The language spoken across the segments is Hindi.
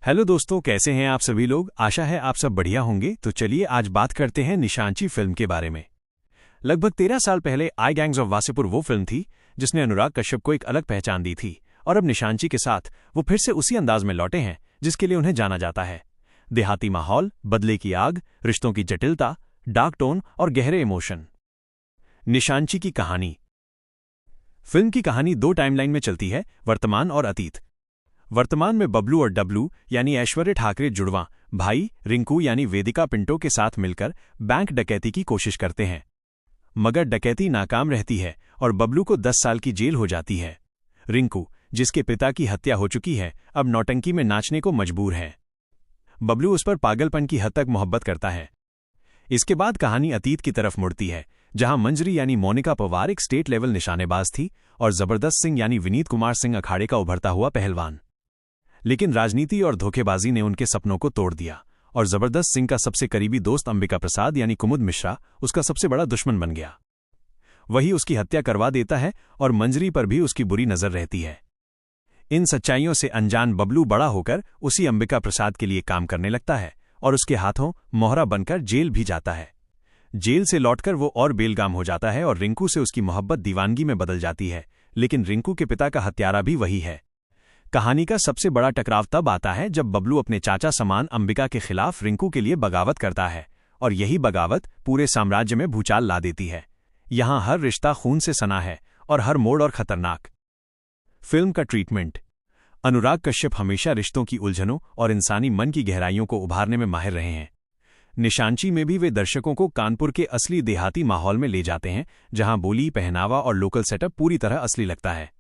हेलो दोस्तों, कैसे हैं आप सभी लोग। आशा है आप सब बढ़िया होंगे। तो चलिए आज बात करते हैं निशांची फिल्म के बारे में। लगभग 13 साल पहले आई गैंग्स ऑफ वासेपुर वो फिल्म थी जिसने अनुराग कश्यप को एक अलग पहचान दी थी, और अब निशांची के साथ वो फिर से उसी अंदाज में लौटे हैं जिसके लिए उन्हें जाना जाता है। देहाती माहौल, बदले की आग, रिश्तों की जटिलता, डार्क टोन और गहरे इमोशन। निशांची की कहानी। फिल्म की कहानी दो टाइमलाइन में चलती है, वर्तमान और अतीत। वर्तमान में बबलू और डब्लू यानी ऐश्वर्य ठाकरे जुड़वां भाई रिंकू यानी वेदिका पिंटो के साथ मिलकर बैंक डकैती की कोशिश करते हैं, मगर डकैती नाकाम रहती है और बबलू को 10 साल की जेल हो जाती है। रिंकू, जिसके पिता की हत्या हो चुकी है, अब नौटंकी में नाचने को मजबूर है। बबलू उस पर पागलपन की हद तक मोहब्बत करता है। इसके बाद कहानी अतीत की तरफ मुड़ती है, जहां मंजरी यानी मोनिका पवार एक स्टेट लेवल निशानेबाज थी और जबरदस्त सिंह यानी विनीत कुमार सिंह अखाड़े का उभरता हुआ पहलवान। लेकिन राजनीति और धोखेबाजी ने उनके सपनों को तोड़ दिया और जबरदस्त सिंह का सबसे करीबी दोस्त अंबिका प्रसाद यानी कुमुद मिश्रा उसका सबसे बड़ा दुश्मन बन गया। वही उसकी हत्या करवा देता है और मंजरी पर भी उसकी बुरी नजर रहती है। इन सच्चाइयों से अनजान बबलू बड़ा होकर उसी अंबिका प्रसाद के लिए काम करने लगता है और उसके हाथों मोहरा बनकर जेल भी जाता है। जेल से लौटकर वो और बेलगाम हो जाता है और रिंकू से उसकी मोहब्बत दीवानगी में बदल जाती है, लेकिन रिंकू के पिता का हत्यारा भी वही है। कहानी का सबसे बड़ा टकराव तब आता है जब बबलू अपने चाचा समान अंबिका के खिलाफ रिंकू के लिए बगावत करता है, और यही बगावत पूरे साम्राज्य में भूचाल ला देती है। यहां हर रिश्ता खून से सना है और हर मोड़ और खतरनाक। फिल्म का ट्रीटमेंट। अनुराग कश्यप हमेशा रिश्तों की उलझनों और इंसानी मन की गहराइयों को उभारने में माहिर रहे हैं। निशांची में भी वे दर्शकों को कानपुर के असली देहाती माहौल में ले जाते हैं, जहां बोली, पहनावा और लोकल सेटअप पूरी तरह असली लगता है।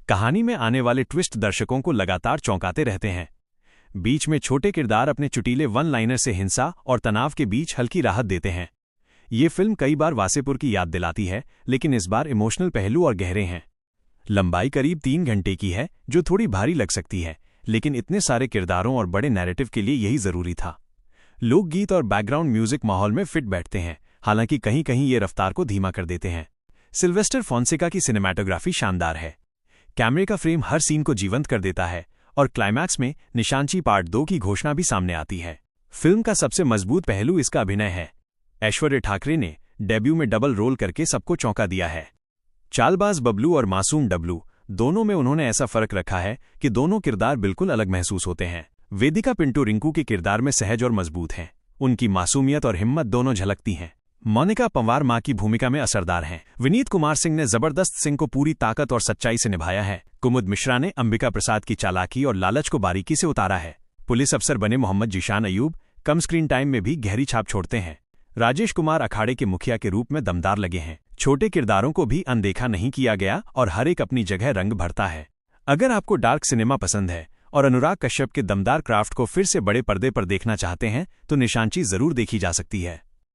कहानी में आने वाले ट्विस्ट दर्शकों को लगातार चौंकाते रहते हैं। बीच में छोटे किरदार अपने चुटीले वन लाइनर से हिंसा और तनाव के बीच हल्की राहत देते हैं। ये फिल्म कई बार वासेपुर की याद दिलाती है, लेकिन इस बार इमोशनल पहलू और गहरे हैं। लंबाई करीब 3 घंटे की है, जो थोड़ी भारी लग सकती है, लेकिन इतने सारे किरदारों और बड़े नैरेटिव के लिए यही जरूरी था। लोकगीत और बैकग्राउंड म्यूजिक माहौल में फिट बैठते हैं, हालांकि कहीं कहीं ये रफ्तार को धीमा कर देते हैं। सिल्वेस्टर फॉन्सेका की सिनेमैटोग्राफी शानदार है। कैमरे का फ्रेम हर सीन को जीवंत कर देता है और क्लाइमैक्स में निशांची पार्ट 2 की घोषणा भी सामने आती है। फिल्म का सबसे मजबूत पहलू इसका अभिनय है। ऐश्वर्य ठाकरे ने डेब्यू में डबल रोल करके सबको चौंका दिया है। चालबाज बबलू और मासूम डब्लू, दोनों में उन्होंने ऐसा फर्क रखा है कि दोनों किरदार बिल्कुल अलग महसूस होते हैं। वेदिका पिंटो रिंकू के किरदार में सहज और मजबूत हैं। उनकी मासूमियत और हिम्मत दोनों झलकती हैं। मोनिका पवार मां की भूमिका में असरदार हैं। विनीत कुमार सिंह ने जबरदस्त सिंह को पूरी ताकत और सच्चाई से निभाया है। कुमुद मिश्रा ने अंबिका प्रसाद की चालाकी और लालच को बारीकी से उतारा है। पुलिस अफसर बने मोहम्मद जीशान अयूब कम स्क्रीन टाइम में भी गहरी छाप छोड़ते हैं। राजेश कुमार अखाड़े के मुखिया के रूप में दमदार लगे हैं। छोटे किरदारों को भी अनदेखा नहीं किया गया और हर एक अपनी जगह रंग भरता है। अगर आपको डार्क सिनेमा पसंद है और अनुराग कश्यप के दमदार क्राफ्ट को फिर से बड़े पर्दे पर देखना चाहते हैं, तो निशांची जरूर देखी जा सकती है।